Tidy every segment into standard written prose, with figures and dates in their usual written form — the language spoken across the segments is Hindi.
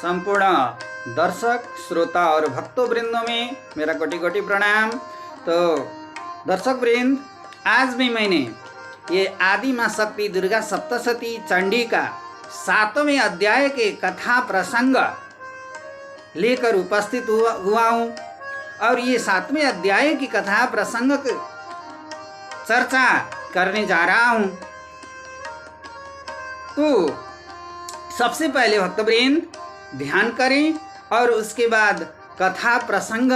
संपूर्ण दर्शक श्रोता और भक्तों वृंदों में मेरा कोटि कोटि प्रणाम। तो दर्शक वृंद, आज भी मैंने ये आदि माँ शक्ति दुर्गा सप्तशती चंडी का 7वें अध्याय के कथा प्रसंग लेकर उपस्थित हुआ हूँ और ये 7वें अध्याय की कथा प्रसंग चर्चा करने जा रहा हूँ। तो सबसे पहले भक्तवृंद ध्यान करें और उसके बाद कथा प्रसंग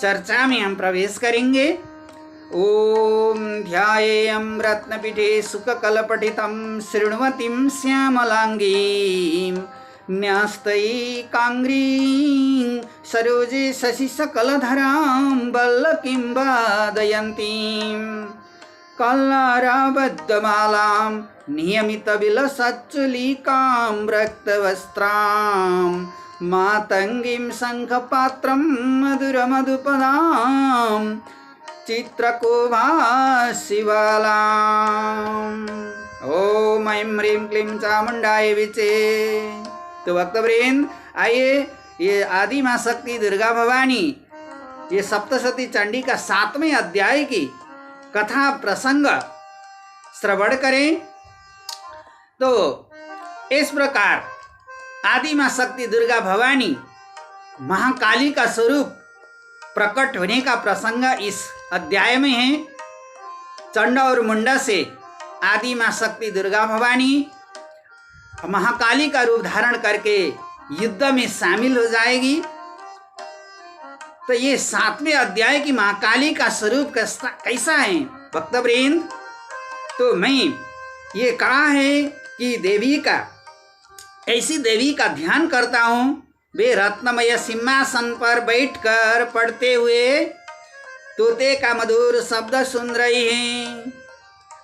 चर्चा में हम प्रवेश करेंगे। ओम ध्यायेयं रत्नपीठे सुखकलपठितं शृण्वतीं श्यामलांगीं न्यस्तैकाङ्ग्रीं सरोजे शशिशकलधरां वल्लकीं वादयन्तीं कल्लाराबद्धमालां नियमितविलसच्चुलिकां रक्तवस्त्रां मातङ्गीं शङ्खपात्रं मधुरमधुपदां चित्रकोभाशिवालाम्। ओम ऐं ह्रीं क्लीं चामुण्डाय विचे। तो भक्तवृंद, आइए ये आदि माँ शक्ति दुर्गा भवानी ये सप्तशती चंडी का 7वें अध्याय की कथा प्रसंग श्रवण करें। तो इस प्रकार आदि माँ शक्ति दुर्गा भवानी महाकाली का स्वरूप प्रकट होने का प्रसंग इस अध्याय में है। चंड और मुंडा से आदि माँ शक्ति दुर्गा भवानी महाकाली का रूप धारण करके युद्ध में शामिल हो जाएगी। तो ये 7वें अध्याय की महाकाली का स्वरूप कैसा है भक्तवृंद? तो मैं ये कहा है कि देवी का ऐसी देवी का ध्यान करता हूँ, वे रत्नमय सिंहासन पर बैठकर पढ़ते हुए तोते का मधुर शब्द सुन रही हैं।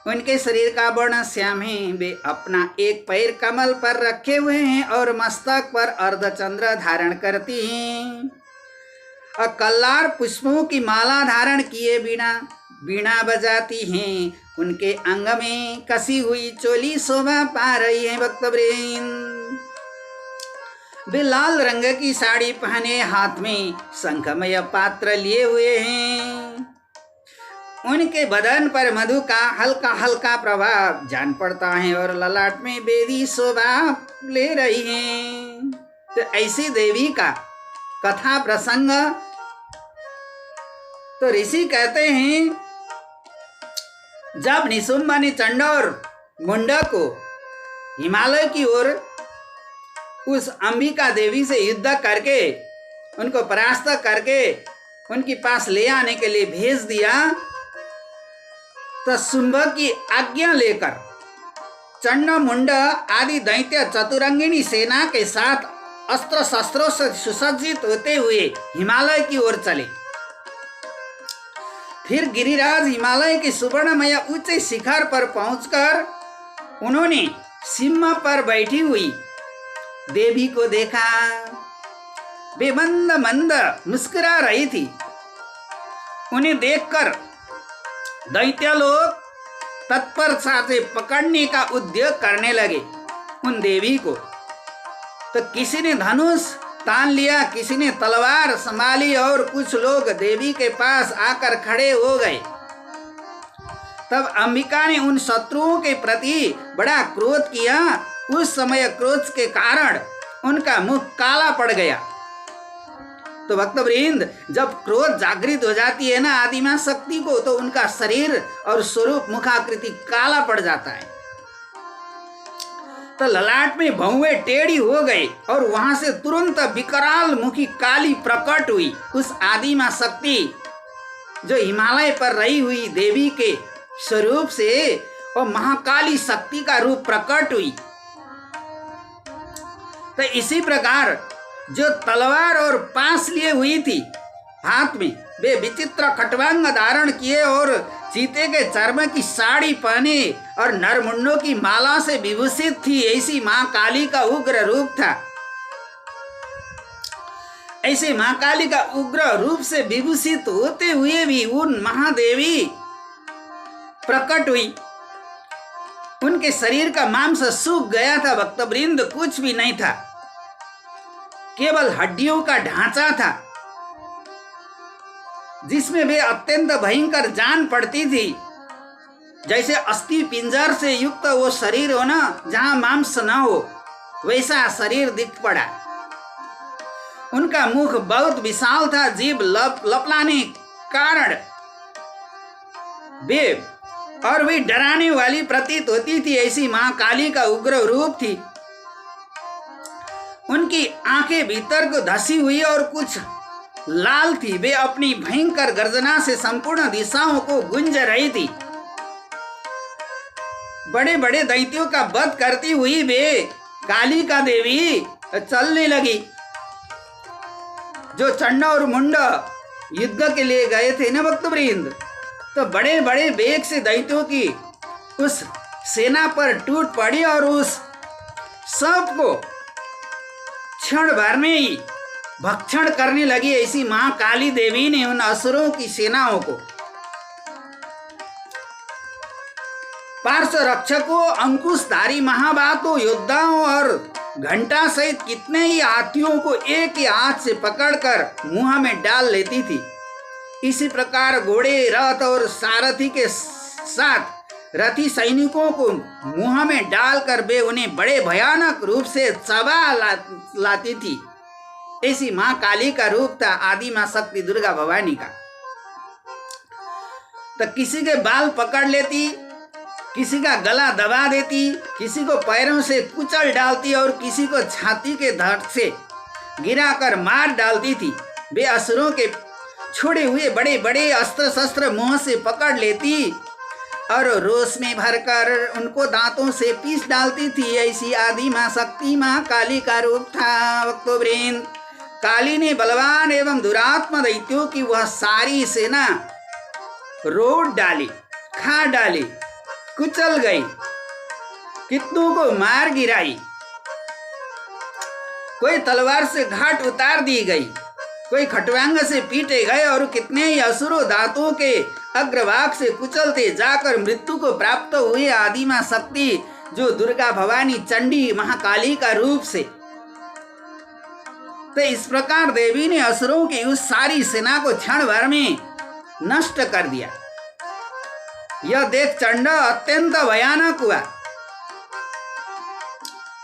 उनके शरीर का वर्ण श्याम है, वे अपना एक पैर कमल पर रखे हुए हैं और मस्तक पर अर्धचंद्र धारण करती हैं और कल्लार पुष्पों की माला धारण किए बिना वीणा बजाती हैं। उनके अंग में कसी हुई चोली शोभा पा रही है भक्तवृंद। वे लाल रंग की साड़ी पहने हाथ में शंखमय पात्र लिए हुए हैं। उनके बदन पर मधु का हल्का हल्का प्रभाव जान पड़ता है और ललाट में बेदी शोभा ले रही हैं। तो ऐसी देवी का कथा प्रसंग तो ऋषि कहते हैं, जब निशुंभ ने चंड और मुंडा को हिमालय की ओर उस अंबिका देवी से युद्ध करके उनको परास्त करके उनके पास ले आने के लिए भेज दिया, तो शुंभ की आज्ञा लेकर चंड मुंड आदि दैत्य चतुरंगिनी सेना के साथ अस्त्र शस्त्रों से सुसज्जित होते हुए हिमालय की ओर चले। फिर गिरिराज हिमालय के सुवर्णमय ऊंचे शिखर पर पहुंचकर उन्होंने सिंह पर बैठी हुई देवी को देखा। वे मंद मंद मुस्कुरा रही थी। उन्हें देखकर दैत्य लोग तत्परता से पकड़ने का उद्योग करने लगे उन देवी को। तो किसी ने धनुष तान लिया, किसी ने तलवार संभाली और कुछ लोग देवी के पास आकर खड़े हो गए। तब अंबिका ने उन शत्रुओं के प्रति बड़ा क्रोध किया। उस समय क्रोध के कारण उनका मुख काला पड़ गया। तो भक्तवृंद, जब क्रोध जागृत हो जाती है ना आदि माँ शक्ति को, तो उनका शरीर और स्वरूप मुखाकृति काला पड़ जाता है। तो ललाट में भौवें टेढ़ी हो गई और वहां से तुरंत विकराल मुखी काली प्रकट हुई। उस आदि माँ शक्ति जो हिमालय पर रही हुई देवी के स्वरूप से और महाकाली शक्ति का रूप प्रकट हुई। तो इसी प्रकार जो तलवार और पास लिए हुई थी हाथ में, वे विचित्र खटवांग धारण किए और चीते के चर्म की साड़ी पहने और नरमुंडों की माला से विभूषित थी। ऐसी माँ काली का उग्र रूप था। ऐसे माँ काली का उग्र रूप से विभूषित होते हुए भी उन महादेवी प्रकट हुई। उनके शरीर का मांस सूख गया था भक्तवृंद, कुछ भी नहीं था। केवल हड्डियों का ढांचा था, जिसमें वे अत्यंत भयंकर जान पड़ती थी। जैसे अस्थि पिंजर से युक्त वो शरीर हो ना, जहां मांस न हो, वैसा शरीर दिख पड़ा। उनका मुख बहुत विशाल था, जीभ लपलाने कारण वे डराने वाली प्रतीत होती थी। ऐसी मां काली का उग्र रूप थी। उनकी आंखें भीतर को धसी हुई और कुछ लाल थी। वे अपनी भयंकर गर्जना से संपूर्ण दिशाओं को गूंज रही थी। बड़े बड़े दैत्यों का वध करती हुई वे काली का देवी चलने लगी। जो चंड और मुंड युद्ध के लिए गए थे ना भक्तवृंद, तो बड़े बड़े वेग से दैत्यों की उस सेना पर टूट पड़ी और उस सब को क्षण भर में ही भक्षण करने लगी। ऐसी मां काली देवी ने उन असुरों की सेनाओं को, पार्श्व रक्षकों, अंकुशधारी महाबातों, योद्धाओं और घंटा सहित कितने ही हाथियों को एक ही हाथ से पकड़कर मुंह में डाल लेती थी। इसी प्रकार घोड़े, रथ और सारथी के साथ रथी सैनिकों को मुंह में डालकर वे उन्हें बड़े भयानक रूप से चबा लाती थी। ऐसी मां काली का रूप था आदि मां शक्ति दुर्गा भवानी का। तो किसी के बाल पकड़ लेती, किसी का गला दबा देती, किसी को पैरों से कुचल डालती और किसी को छाती के धड़ से गिराकर मार डालती थी। वे असुरों के छोड़े हुए बड़े बड़े अस्त्र शस्त्र मुंह से पकड़ लेती और रोष में भरकर उनको दांतों से पीस डालती थी। ऐसी आदि मां शक्ति मां काली का रूप था। भक्तवृंद, काली ने बलवान एवं दुरात्मा दैत्यों की वह सारी सेना रोड डाली, खा डाली, कुचल गई, कितनों को मार गिराई। कोई तलवार से घाट उतार दी गई, कोई खटवांग से पीटे गए और कितने ही असुरों दांतों के अग्रभाग से कुचलते जाकर मृत्यु को प्राप्त हुए। आदि मां शक्ति जो दुर्गा भवानी चंडी महाकाली का रूप से। तो इस प्रकार देवी ने असुरों की उस सारी सेना को क्षण भर में नष्ट कर दिया। यह देख चंड अत्यंत भयानक हुआ।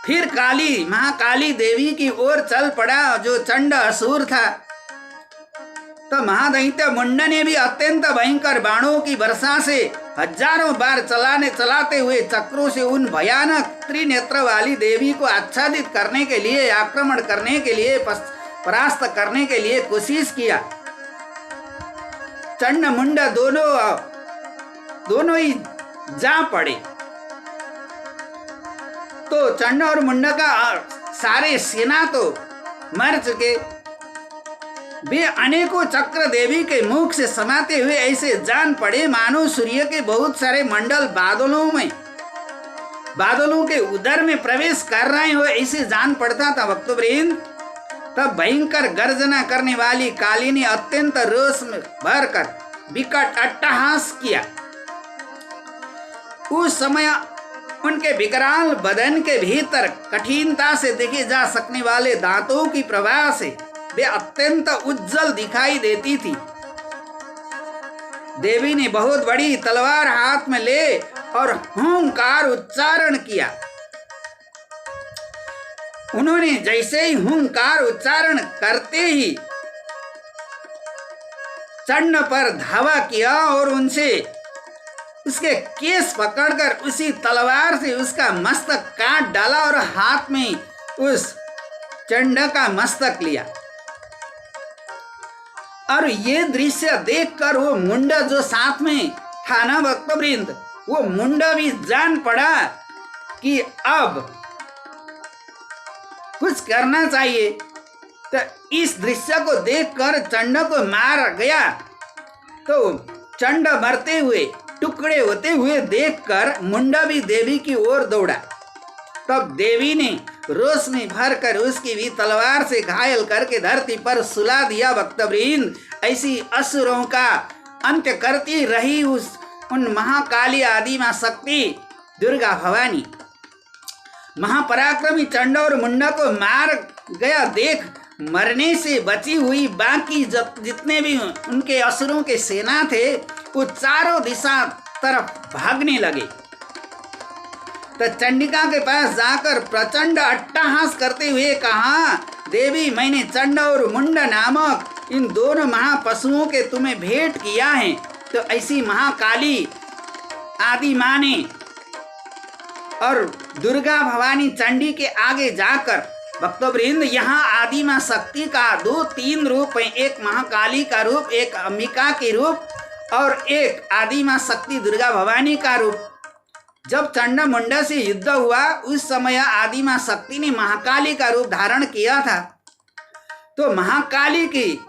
फिर काली महाकाली देवी की ओर चल पड़ा जो चंड असुर था। तो महादैत्य मुंड ने भी अत्यंत भयंकर बाणों की वर्षा से हजारों बार चलाते हुए चक्रों से उन भयानक त्रिनेत्र वाली देवी को आच्छादित करने के लिए, आक्रमण करने के लिए, परास्त करने के लिए कोशिश किया। चंड मुंड दोनों ही जा पड़े। तो चंड और मुंड का सारे सेना तो मर चुके। वे अनेकों चक्र देवी के मुख से समाते हुए ऐसे जान पड़े मानो सूर्य के बहुत सारे मंडल बादलों के उदर में प्रवेश कर रहे हो, ऐसे जान पड़ता था भक्तवृंद। तब भयंकर गर्जना करने वाली काली ने अत्यंत रोष में भरकर विकट अट्टहास किया। उस समय उनके विकराल बदन के भीतर कठिनता से देखे जा सकने वाले दांतों की प्रभा से वे अत्यंत उज्जवल दिखाई देती थी। देवी ने बहुत बड़ी तलवार हाथ में ले और हुंकार उच्चारण किया। उन्होंने जैसे ही हुंकार उच्चारण करते ही चंड पर धावा किया और उनसे उसके केस पकड़कर उसी तलवार से उसका मस्तक काट डाला और हाथ में उस चंड का मस्तक लिया। और ये दृश्य देखकर वो मुंड जो साथ में था ना भक्तवृंद, वो मुंड भी जान पड़ा कि अब कुछ करना चाहिए। तो इस दृश्य को देखकर चंड को मार गया। तो चंड मरते हुए, टुकड़े होते हुए देखकर मुंडा भी देवी की ओर दौड़ा। तब देवी ने रोष में भरकर उसकी भी तलवार से घायल करके धरती पर सुला दिया। भक्तवृंद, ऐसी असुरों का अंत्य करती रही उन महाकाली आदि मां शक्ति दुर्गा भवानी। महापराक्रमी चंड और मुंडा को मार गया देख मरने से बची हुई बाकी जितने भी उनके असुरों के सेना थे वो चारों दिशा तरफ भागने लगे। तो चंडिका के पास जाकर प्रचंड अट्टहास करते हुए कहा, देवी मैंने चंड और मुंड नामक इन दोनों महापशुओं के तुम्हें भेंट किया है। तो ऐसी महाकाली आदि माँ ने और दुर्गा भवानी चंडी के आगे जाकर भक्तवृंद यहाँ आदि माँ शक्ति का 2-3 रूप है, एक महाकाली का रूप, एक अंबिका के रूप और एक आदि माँ शक्ति दुर्गा भवानी का रूप। जब चंड मुंड से युद्ध हुआ उस समय आदि माँ शक्ति ने महाकाली का रूप धारण किया था। तो महाकाली की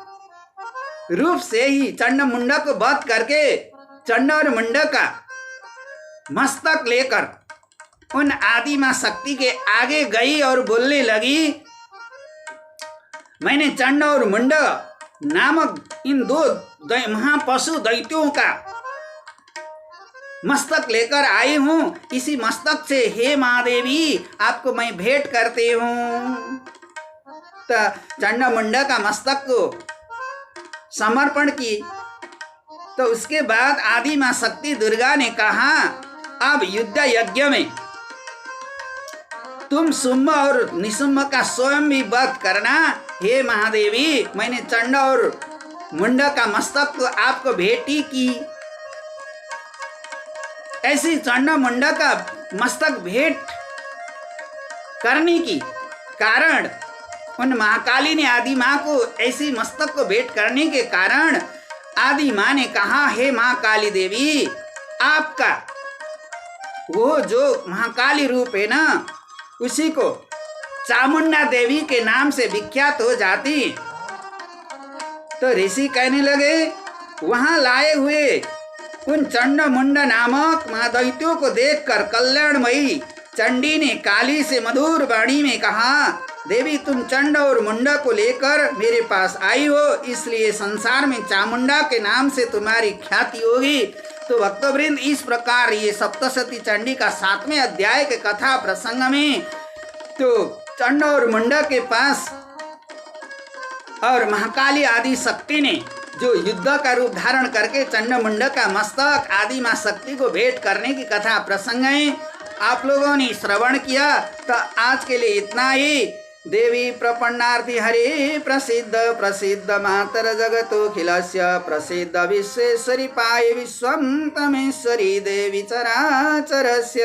रूप से ही चंड मुंड को वध करके चंड और मुंड का मस्तक लेकर उन आदि माँ शक्ति के आगे गई और बोलने लगी, मैंने चंड और मुंड नामक इन 2 महापशु दैत्यों का मस्तक लेकर आई हूँ। इसी मस्तक से हे महादेवी आपको मैं भेंट करती हूँ। तो चंड मुंड का मस्तक को समर्पण की। तो उसके बाद आदि माँ शक्ति दुर्गा ने कहा, अब युद्ध यज्ञ में तुम शुंभ और निशुंभ का स्वयं भी वध करना। हे महादेवी मैंने चंड और मुंड का मस्तक को आपको भेंटी की। ऐसी चंड मुंड का मस्तक भेंट करने की कारण उन महाकाली ने आदि माँ को ऐसी मस्तक को भेंट करने के कारण आदि माँ ने कहा, हे महाकाली देवी आपका वो जो महाकाली रूप है ना उसी को चामुंडा देवी के नाम से विख्यात हो जाती। तो ऋषि कहने लगे, वहां लाए हुए उन चंड मुंड नामक महादैत्यों को देखकर कल्याणमयी चंडी ने काली से मधुर वाणी में कहा, देवी तुम चंड और मुंड को लेकर मेरे पास आई हो, इसलिए संसार में चामुंडा के नाम से तुम्हारी ख्याति होगी। तो भक्तवृंद इस प्रकार ये सप्तशती चंडी का 7वें अध्याय के कथा प्रसंग में तो चंड और मुंड के पास और महाकाली आदि शक्ति ने जो युद्ध का रूप धारण करके चंड मुंड का मस्तक आदि माँ शक्ति को भेंट करने की कथा प्रसंग है आप लोगों ने श्रवण किया। तो आज के लिए इतना ही। देवी प्रपन्नार्थी हरे प्रसिद्ध प्रसिद्ध मातर जगतोखिलस्य प्रसिद्ध विश्वेश्वरी पाये विश्वं तमेश्वरी देवी चराचरस्य।